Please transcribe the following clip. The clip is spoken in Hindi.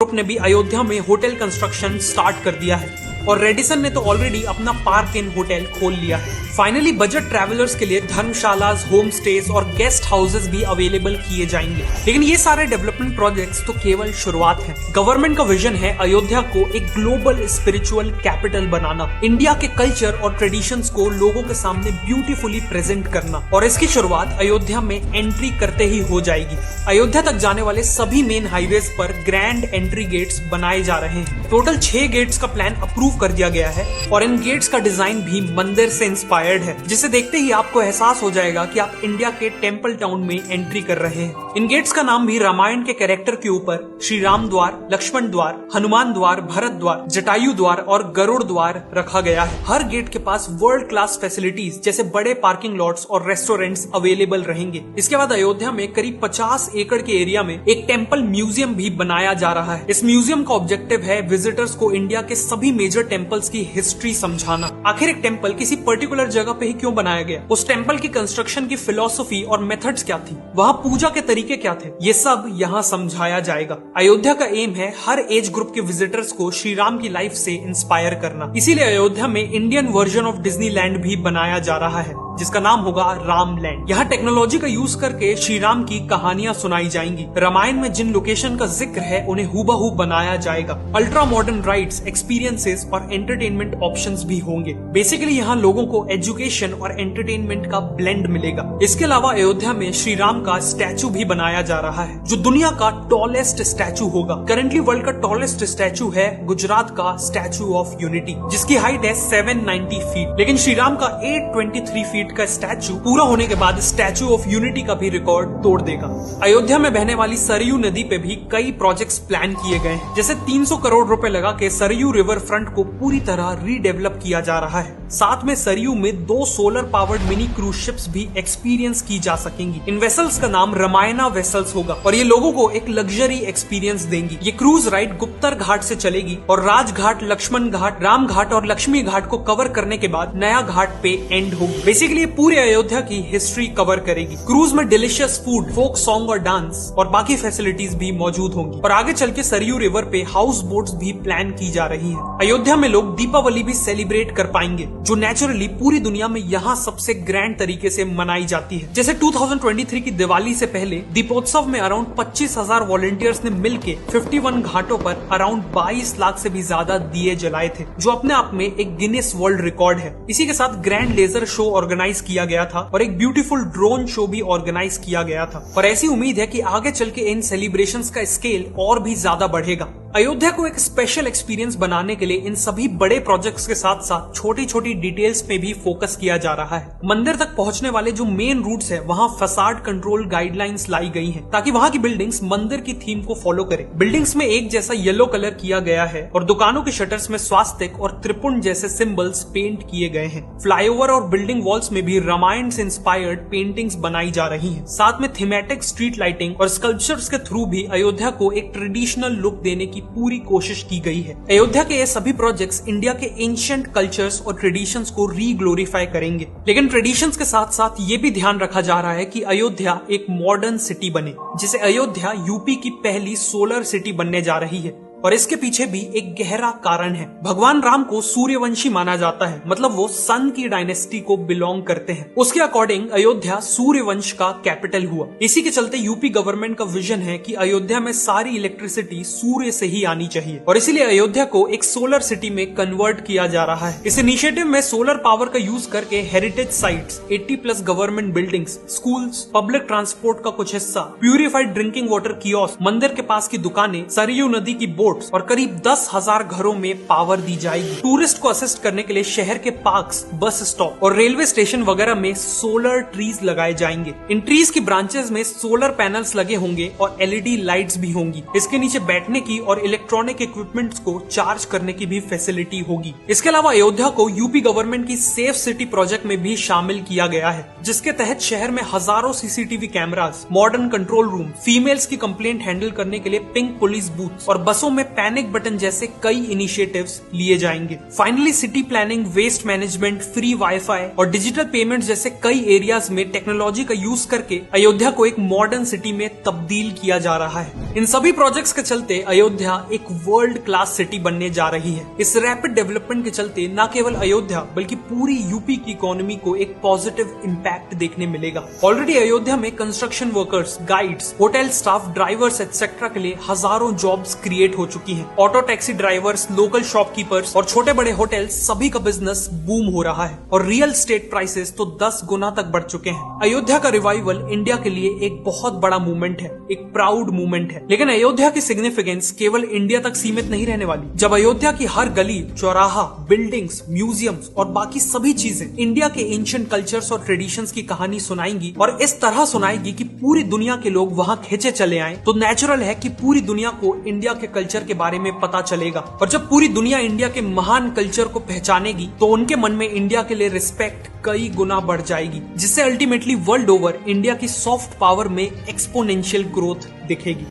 ग्रुप ने भी अयोध्या में होटल कंस्ट्रक्शन स्टार्ट कर दिया है और रेडिसन ने तो ऑलरेडी अपना पार्क इन होटल खोल लिया है। फाइनली बजट ट्रैवलर्स के लिए धर्मशालास, होम स्टेज और गेस्ट हाउसेस भी अवेलेबल किए जाएंगे। लेकिन ये सारे डेवलपमेंट प्रोजेक्ट्स तो केवल शुरुआत है। गवर्नमेंट का विजन है अयोध्या को एक ग्लोबल स्पिरिचुअल कैपिटल बनाना, इंडिया के कल्चर और ट्रेडिशंस को लोगों के सामने ब्यूटीफुली प्रेजेंट करना, और इसकी शुरुआत अयोध्या में एंट्री करते ही हो जाएगी। अयोध्या तक जाने वाले सभी मेन हाईवेज पर ग्रैंड एंट्री गेट्स बनाए जा रहे हैं। टोटल 6 गेट्स का प्लान अप्रूव कर दिया गया है और इन गेट्स का डिजाइन भी मंदिर से इंस्पायर्ड है, जिसे देखते ही आपको एहसास हो जाएगा कि आप इंडिया के टेंपल टाउन में एंट्री कर रहे हैं। इन गेट्स का नाम भी रामायण के कैरेक्टर के ऊपर श्री राम द्वार, लक्ष्मण द्वार, हनुमान द्वार, भरत द्वार, जटायु द्वार और गरुड़ द्वार रखा गया है। हर गेट के पास वर्ल्ड क्लास फैसिलिटीज जैसे बड़े पार्किंग लॉट्स और रेस्टोरेंट्स अवेलेबल रहेंगे। इसके बाद अयोध्या में करीब 50 एकड़ के एरिया में एक टेंपल म्यूजियम भी बनाया जा रहा है। इस म्यूजियम का ऑब्जेक्टिव है विजिटर्स को इंडिया के सभी मेजर टेंपल्स की हिस्ट्री समझाना। आखिर एक टेंपल किसी पर्टिकुलर जगह पे ही क्यों बनाया गया, उस टेंपल की कंस्ट्रक्शन की फिलॉसफी और मेथड्स क्या थी, वहाँ पूजा के तरीके क्या थे, ये सब यहाँ समझाया जाएगा। अयोध्या का एम है हर एज ग्रुप के विजिटर्स को श्री राम की लाइफ से इंस्पायर करना। इसीलिए अयोध्या में इंडियन वर्जन ऑफ डिज्नीलैंड भी बनाया जा रहा है, जिसका नाम होगा रामलैंड। यहाँ टेक्नोलॉजी का यूज करके श्री राम की कहानियां सुनाई जाएंगी। रामायण में जिन लोकेशन का जिक्र है उन्हें हूबहू बनाया जाएगा। अल्ट्रा मॉडर्न राइड्स, एक्सपीरियंसेस और एंटरटेनमेंट ऑप्शंस भी होंगे। बेसिकली यहाँ लोगों को एजुकेशन और एंटरटेनमेंट का ब्लेंड मिलेगा। इसके अलावा अयोध्या में श्री राम का स्टैचू भी बनाया जा रहा है, जो दुनिया का टॉलेस्ट स्टैचू होगा। करंटली वर्ल्ड का टॉलेस्ट स्टैचू है गुजरात का स्टैचू ऑफ यूनिटी, जिसकी हाइट है 790 फीट। लेकिन श्री राम का 823 फीट का स्टैचू पूरा होने के बाद स्टैचू ऑफ यूनिटी का भी रिकॉर्ड तोड़ देगा। अयोध्या में बहने वाली सरयू नदी पे भी कई प्रोजेक्ट्स प्लान किए गए हैं, जैसे 300 करोड़ रुपए लगा के सरयू रिवर फ्रंट को पूरी तरह रीडेवलप किया जा रहा है। साथ में सरयू में 2 solar powered mini cruise ships भी एक्सपीरियंस की जा सकेंगी। इन वेसल्स का नाम रामायणा वेसल्स होगा और ये लोगों को एक लग्जरी एक्सपीरियंस देंगी। ये क्रूज राइड गुप्तर घाट से चलेगी और राजघाट, लक्ष्मण घाट, राम घाट और लक्ष्मी घाट को कवर करने के बाद नया घाट पे एंड होगी। बेसिकली पूरे अयोध्या की हिस्ट्री कवर करेगी। क्रूज में डिलीशियस फूड, फोक सॉन्ग और डांस और बाकी फैसिलिटीज भी मौजूद होंगी। और आगे चल के सरयू रिवर पे हाउस बोट्स भी प्लान की जा रही है। अयोध्या में लोग दीपावली भी सेलिब्रेट कर पाएंगे, जो नेचुरली पूरी दुनिया में यहाँ सबसे ग्रैंड तरीके से मनाई जाती है। जैसे 2023 की दिवाली से पहले दीपोत्सव में अराउंड 25,000 वॉलंटियर्स ने मिलके 51 घाटों पर अराउंड 22 लाख से भी ज्यादा दिए जलाए थे, जो अपने आप में एक गिनेस वर्ल्ड रिकॉर्ड है। इसी के साथ ग्रैंड लेजर शो ऑर्गेनाइज किया गया था और एक ब्यूटीफुल ड्रोन शो भी ऑर्गेनाइज किया गया था। और ऐसी उम्मीद है कि आगे चल के इन सेलिब्रेशंस का स्केल और भी ज्यादा बढ़ेगा। अयोध्या को एक स्पेशल एक्सपीरियंस बनाने के लिए इन सभी बड़े प्रोजेक्ट्स के साथ साथ छोटी छोटी डिटेल्स पे भी फोकस किया जा रहा है। मंदिर तक पहुंचने वाले जो मेन रूट्स है, वहाँ फसाड कंट्रोल गाइडलाइंस लाई गई हैं, ताकि वहाँ की बिल्डिंग्स मंदिर की थीम को फॉलो करे। बिल्डिंग्स में एक जैसा येलो कलर किया गया है और दुकानों के शटर्स में स्वास्तिक और त्रिपुंड जैसे सिंबल्स पेंट किए गए हैं। फ्लाईओवर और बिल्डिंग वॉल्स में भी रामायण से इंस्पायर्ड पेंटिंग्स बनाई जा रही हैं। साथ में थीमेटिक स्ट्रीट लाइटिंग और स्कल्पचर्स के थ्रू भी अयोध्या को एक ट्रेडिशनल लुक देने की पूरी कोशिश की गई है। अयोध्या के ये सभी प्रोजेक्ट्स इंडिया के एंशिएंट कल्चर्स और ट्रेडिशंस को रीग्लोरीफाई करेंगे। लेकिन ट्रेडिशंस के साथ साथ ये भी ध्यान रखा जा रहा है कि अयोध्या एक मॉडर्न सिटी बने, जिसे अयोध्या यूपी की पहली सोलर सिटी बनने जा रही है। और इसके पीछे भी एक गहरा कारण है। भगवान राम को सूर्यवंशी माना जाता है, मतलब वो सन की डायनेस्टी को बिलोंग करते हैं। उसके अकॉर्डिंग अयोध्या सूर्यवंश का कैपिटल हुआ। इसी के चलते यूपी गवर्नमेंट का विजन है कि अयोध्या में सारी इलेक्ट्रिसिटी सूर्य से ही आनी चाहिए और इसीलिए अयोध्या को एक सोलर सिटी में कन्वर्ट किया जा रहा है। इस इनिशिएटिव में सोलर पावर का यूज करके heritage sites, 80+ government buildings, schools, public transport का कुछ हिस्सा, प्यूरिफाइड ड्रिंकिंग वाटर कियोस्क, मंदिर के पास की दुकानें, सरयू नदी की बोट और करीब 10,000 घरों में पावर दी जाएगी। टूरिस्ट को असिस्ट करने के लिए शहर के पार्क्स, बस स्टॉप और रेलवे स्टेशन वगैरह में सोलर ट्रीज लगाए जाएंगे। इन ट्रीज की ब्रांचेस में सोलर पैनल्स लगे होंगे और LED लाइट्स भी होंगी। इसके नीचे बैठने की और इलेक्ट्रॉनिक इक्विपमेंट्स को चार्ज करने की भी फैसिलिटी होगी। इसके अलावा अयोध्या को यूपी गवर्नमेंट की सेफ सिटी प्रोजेक्ट में भी शामिल किया गया है, जिसके तहत शहर में हजारों CCTV cameras, modern control room, females की कंप्लेंट हैंडल करने के लिए पिंक पुलिस बूथ और बसों में पैनिक बटन जैसे कई इनिशिएटिव्स लिए जाएंगे। Finally city planning, waste management, free wifi और डिजिटल पेमेंट जैसे कई एरियाज में टेक्नोलॉजी का यूज करके अयोध्या को एक मॉडर्न सिटी में तब्दील किया जा रहा है। इन सभी प्रोजेक्ट्स के चलते अयोध्या एक वर्ल्ड क्लास सिटी बनने जा रही है। इस रैपिड डेवलपमेंट के चलते न केवल अयोध्या बल्कि पूरी यूपी की इकोनॉमी को एक पॉजिटिव इम्पैक्ट देखने मिलेगा। ऑलरेडी अयोध्या में construction workers, guides, hotel staff, drivers etcetera के लिए हजारों जॉब्स क्रिएट हो चुकी हैं। Auto taxi drivers, local shopkeepers और छोटे बड़े होटल सभी का बिजनेस बूम हो रहा है और रियल एस्टेट प्राइसेस तो 10 गुना तक बढ़ चुके हैं। अयोध्या का रिवाइवल इंडिया के लिए एक बहुत बड़ा मूवमेंट है, एक प्राउड मूवमेंट है। लेकिन अयोध्या की सिग्निफिकेंस केवल इंडिया तक सीमित नहीं रहने वाली। जब अयोध्या की हर गली, चौराहा, बिल्डिंग्स, म्यूजियम्स और बाकी सभी चीजें इंडिया के एंशिएंट कल्चर्स और ट्रेडिशंस की कहानी सुनाएंगी और इस तरह सुनाएगी कि पूरी दुनिया के लोग वहां खींचे चले आए, तो नेचुरल है कि पूरी दुनिया को इंडिया के कल्चर के बारे में पता चलेगा। और जब पूरी दुनिया इंडिया के महान कल्चर को पहचानेगी तो उनके मन में इंडिया के लिए रिस्पेक्ट कई गुना बढ़ जाएगी, जिससे अल्टीमेटली वर्ल्ड ओवर इंडिया की सॉफ्ट पावर में एक्सपोनेंशियल ग्रोथ दिखेगी।